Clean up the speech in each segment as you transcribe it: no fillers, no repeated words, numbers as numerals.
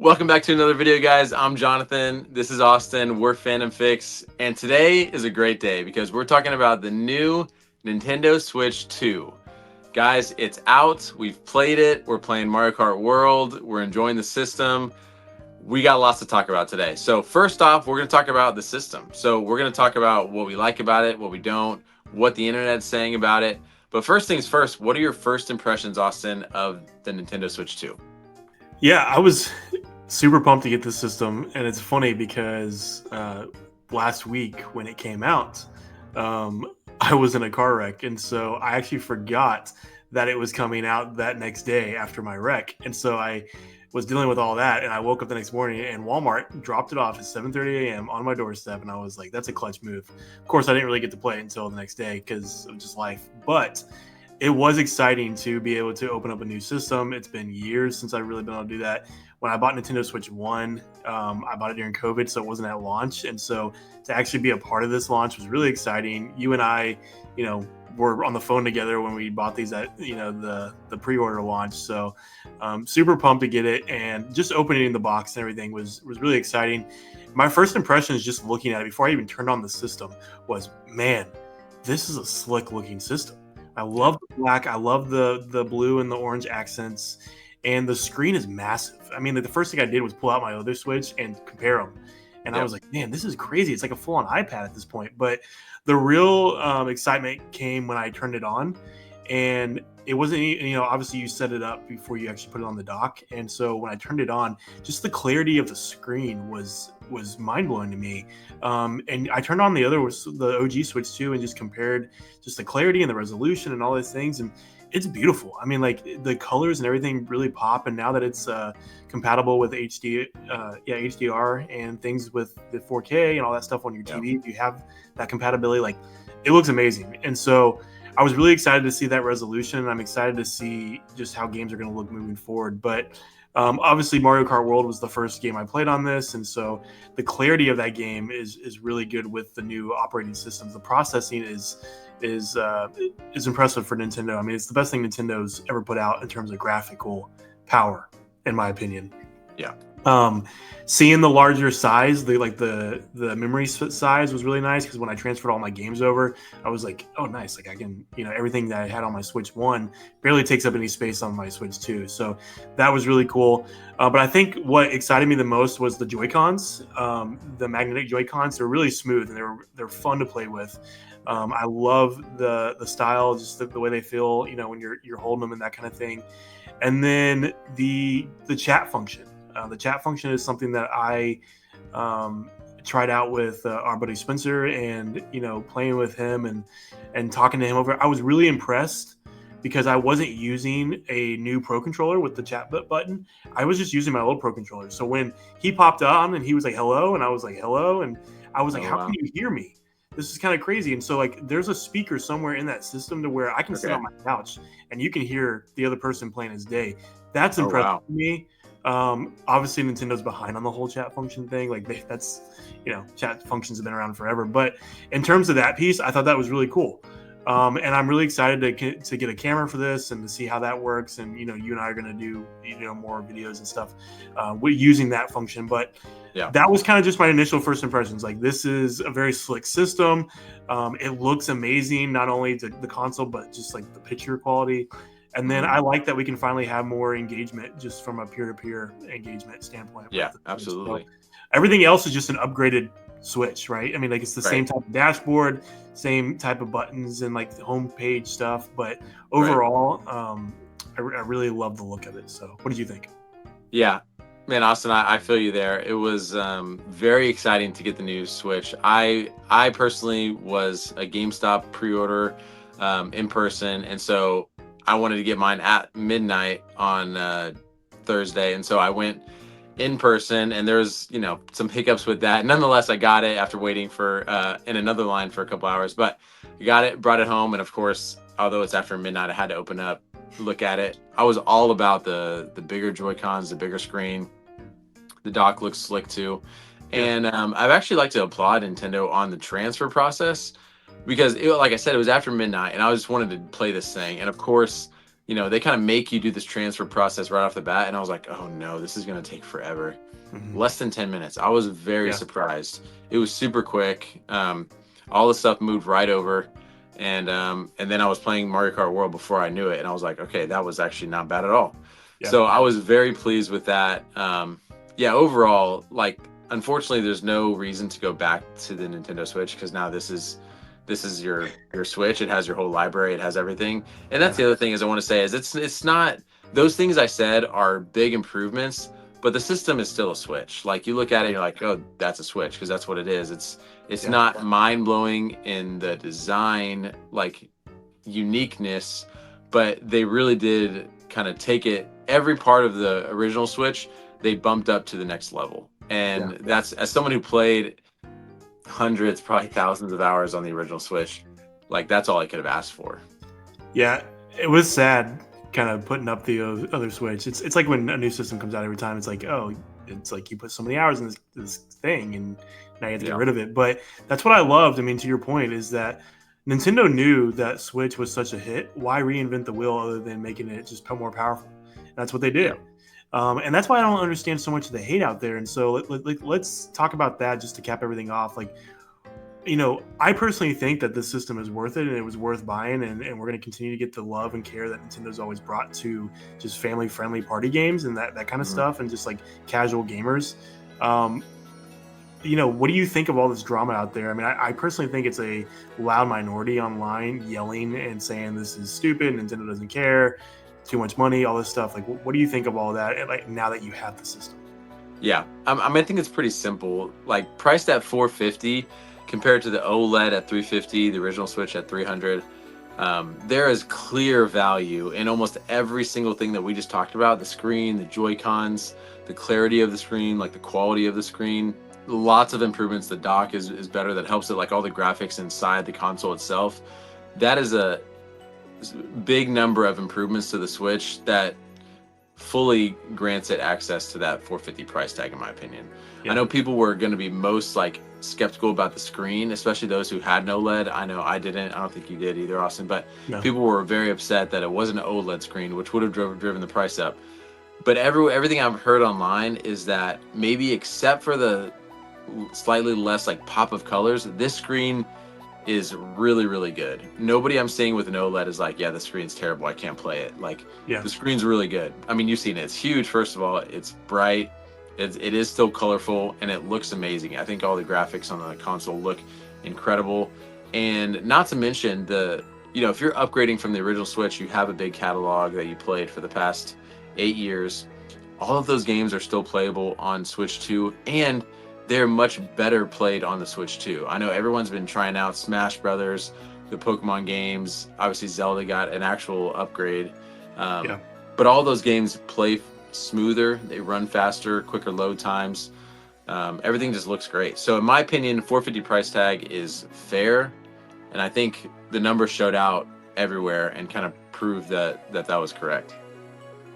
Welcome back to another video, guys. I'm Jonathan. This is Austin. We're Fandom Fix, and today is a great day because we're talking about the new Nintendo Switch 2. Guys, it's out. We've played it. We're playing Mario Kart World. We're enjoying the system. We got lots to talk about today. So first off, we're going to talk about the system. So we're going to talk about what we like about it, what we don't, what the internet's saying about it. But first things first, what are your first impressions, Austin, of the Nintendo Switch 2? Yeah, I was super pumped to get this system, and it's funny because last week when it came out, I was in a car wreck, and so I actually forgot that it was coming out that next day after my wreck, and so I was dealing with all that, and I woke up the next morning, and Walmart dropped it off at 7:30 a.m. on my doorstep, and I was like, "That's a clutch move." Of course, I didn't really get to play it until the next day because of just life, but it was exciting to be able to open up a new system. It's been years since I've really been able to do that. When I bought Nintendo Switch 1, I bought it during COVID, so it wasn't at launch. And so to actually be a part of this launch was really exciting. You and I, were on the phone together when we bought these at, the pre-order launch. So super pumped to get it. And just opening the box and everything was really exciting. My first impression is just looking at it before I even turned on the system was, man, this is a slick looking system. I love the black. I love the blue and the orange accents, and the screen is massive. I mean, the first thing I did was pull out my other Switch and compare them, and I was like, man, this is crazy. It's like a full-on iPad at this point. But the real excitement came when I turned it on, and it wasn't, obviously you set it up before you actually put it on the dock, and so when I turned it on, just the clarity of the screen was mind-blowing to me. And I turned on the OG Switch 2 and just compared just the clarity and the resolution and all those things, and it's beautiful. I mean, like the colors and everything really pop, and now that it's compatible with HDR and things with the 4K and all that stuff on your TV, if you have that compatibility, like it looks amazing. And so I was really excited to see that resolution, and I'm excited to see just how games are going to look moving forward. But obviously, Mario Kart World was the first game I played on this, and so the clarity of that game is really good with the new operating systems. The processing is impressive for Nintendo. I mean, it's the best thing Nintendo's ever put out in terms of graphical power, in my opinion. Yeah. Seeing the larger size, the memory size was really nice, because when I transferred all my games over, I was like, oh, nice. Like I can, everything that I had on my Switch 1 barely takes up any space on my Switch 2. So that was really cool. But I think what excited me the most was the joycons, the magnetic joycons. They're really smooth, and they're fun to play with. I love the style, just the way they feel, when you're holding them and that kind of thing. And then the chat function. The chat function is something that I tried out with our buddy Spencer, and playing with him and talking to him over. I was really impressed because I wasn't using a new Pro controller with the chat button. I was just using my old Pro controller. So when he popped on and he was like, hello, and I was like, hello, and I was like, how can you hear me? This is kind of crazy. And so like there's a speaker somewhere in that system to where I can sit on my couch and you can hear the other person playing his day. That's impressive to me. Obviously Nintendo's behind on the whole chat function thing. Like that's, chat functions have been around forever. But in terms of that piece, I thought that was really cool. And I'm really excited to get a camera for this and to see how that works. And, you and I are going to do, more videos and stuff using that function. But that was kind of just my initial first impressions. Like, this is a very slick system. It looks amazing, not only the console, but just like the picture quality. And then I like that we can finally have more engagement just from a peer-to-peer engagement standpoint. Yeah, absolutely. So everything else is just an upgraded Switch, right? I mean, like it's the same type of dashboard, same type of buttons and like the homepage stuff. But overall, I really love the look of it. So what did you think? Yeah, man, Austin, I feel you there. It was very exciting to get the new Switch. I personally was a GameStop pre-order in person, and so I wanted to get mine at midnight on Thursday, and so I went in person, and there's some hiccups with that. Nonetheless, I got it after waiting for in another line for a couple hours, but I got it, brought it home, and of course, although it's after midnight, I had to open up, look at it. I was all about the bigger Joy-Cons, the bigger screen. The dock looks slick too, and I've actually like to applaud Nintendo on the transfer process, because like I said, it was after midnight, and I just wanted to play this thing, and of course, they kind of make you do this transfer process right off the bat, and I was like, oh no, this is going to take forever. Mhm. Less than 10 minutes. I was very Yeah. surprised. It was super quick. All the stuff moved right over. And then I was playing Mario Kart World before I knew it, and I was like, okay, that was actually not bad at all. Yeah. So I was very pleased with that. Yeah, overall, like, unfortunately, there's no reason to go back to the Nintendo Switch because now this is your Switch. It has your whole library. It has everything. And that's Yeah. the other thing is I want to say is it's not those things I said are big improvements, but the system is still a Switch. Like you look at it, Yeah. you're like, oh, that's a Switch because that's what it is. It's Yeah. not mind blowing in the design like uniqueness, but they really did kind of take it every part of the original Switch. They bumped up to the next level, Yeah. and that's as someone who played hundreds, probably thousands of hours on the original Switch. Like that's all I could have asked for. Yeah, it was sad kind of putting up the other Switch. It's like when a new system comes out every time. It's like, oh, it's like you put so many hours in this thing, and now you have to get Yeah. rid of it. But that's what I loved. I mean, to your point, is that Nintendo knew that Switch was such a hit. Why reinvent the wheel other than making it just more powerful? And that's what they Yeah. did. And that's why I don't understand so much of the hate out there. And so let's talk about that just to cap everything off. Like, I personally think that this system is worth it and it was worth buying, and we're going to continue to get the love and care that Nintendo's always brought to just family friendly party games and that kind of Mhm. stuff and just like casual gamers. Um, what do you think of all this drama out there? I mean, I personally think it's a loud minority online yelling and saying this is stupid, Nintendo doesn't care, too much money, all this stuff. Like, what do you think of all that? And like now that you have the system, Yeah. I think it's pretty simple. Like priced at 450 compared to the OLED at 350, the original Switch at 300. There is clear value in almost every single thing that we just talked about: the screen, the Joy-Cons, the clarity of the screen, like the quality of the screen. Lots of improvements. The dock is better. That helps it. Like all the graphics inside the console itself. That is a big number of improvements to the Switch that fully grants it access to that 450 price tag in my opinion. I yeah, know people were going to be most like skeptical about the screen, especially those who had no LED. I know I didn't. I don't think you did either, Austin, but no, people were very upset that it wasn't an OLED screen, which would have driven the price up. But everything I've heard online is that maybe except for the slightly less like pop of colors, this screen is really, really good. Nobody I'm seeing with an OLED is like, yeah, the screen's terrible. I can't play it. Like yeah, the screen's really good. I mean, you've seen it. It's huge. First of all, it's bright. It is still colorful and it looks amazing. I think all the graphics on the console look incredible. And not to mention if you're upgrading from the original Switch, you have a big catalog that you played for the past 8 years. All of those games are still playable on Switch 2, and they're much better played on the Switch 2. I know everyone's been trying out Smash Brothers, the Pokemon games. Obviously, Zelda got an actual upgrade. Um, yeah. but all those games play smoother, they run faster, quicker load times. Everything just looks great. So, in my opinion, 450 price tag is fair, and I think the numbers showed out everywhere and kind of proved that was correct.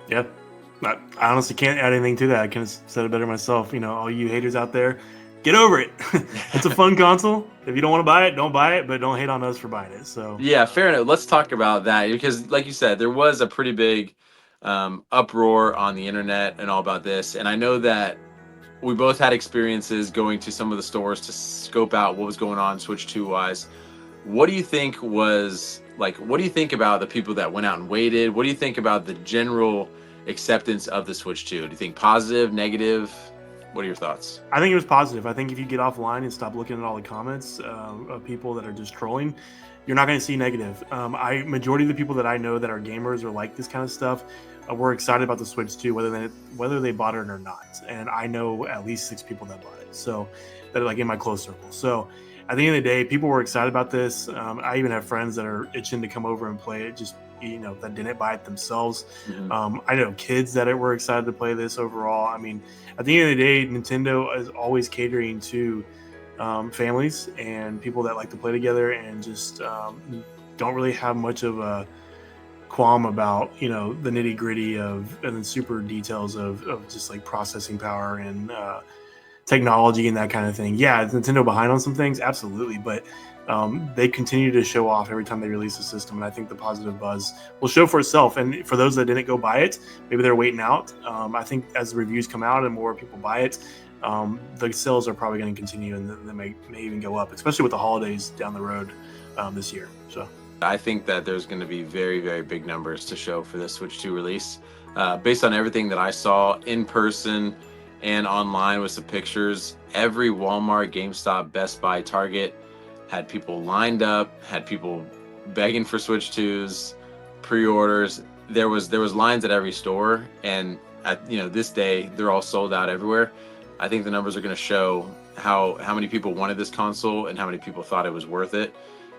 Yeah. I honestly can't add anything to that. I can have said it better myself. All you haters out there, get over it. It's a fun console. If you don't want to buy it, don't buy it, but don't hate on us for buying it. So, Yeah, fair enough. Let's talk about that because, like you said, there was a pretty big uproar on the internet and all about this. And I know that we both had experiences going to some of the stores to scope out what was going on Switch 2 wise. What do you think was like, what do you think about the people that went out and waited? What do you think about the general acceptance of the Switch 2? Do you think positive, negative? What are your thoughts? I think it was positive. I think if you get offline and stop looking at all the comments of people that are just trolling, you're not going to see negative. I majority of the people that I know that are gamers or like this kind of stuff were excited about the Switch too, whether they bought it or not. And I know at least 6 people that bought it, so that are like in my close circle. So at the end of the day, people were excited about this. I even have friends that are itching to come over and play it. Just that didn't buy it themselves. Mhm. I know kids that were excited to play this overall. I mean, at the end of the day, Nintendo is always catering to families and people that like to play together and just don't really have much of a qualm about the nitty gritty of and the super details of just like processing power and technology and that kind of thing. Yeah, is Nintendo behind on some things? Absolutely, but they continue to show off every time they release a system, and I think the positive buzz will show for itself. And for those that didn't go buy it, maybe they're waiting out. I think as the reviews come out and more people buy it, the sales are probably going to continue, and they may even go up, especially with the holidays down the road this year. So I think that there's going to be very, very big numbers to show for this Switch 2 release. Based on everything that I saw in person and online with some pictures, every Walmart, GameStop, Best Buy, Target had people lined up, had people begging for Switch 2s, pre-orders. There was lines at every store, and at this day they're all sold out everywhere. I think the numbers are going to show how many people wanted this console and how many people thought it was worth it.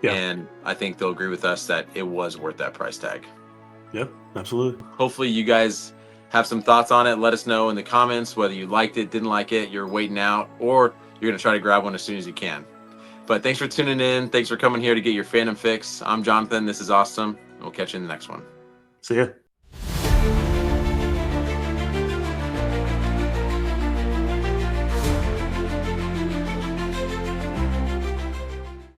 yeah, And I think they'll agree with us that it was worth that price tag. yep, absolutely. Hopefully you guys have some thoughts on it. Let us know in the comments whether you liked it, didn't like it, you're waiting out, or you're going to try to grab one as soon as you can. But thanks for tuning in. Thanks for coming here to get your fandom fix. I'm Jonathan. This is awesome. We'll catch you in the next one. See ya.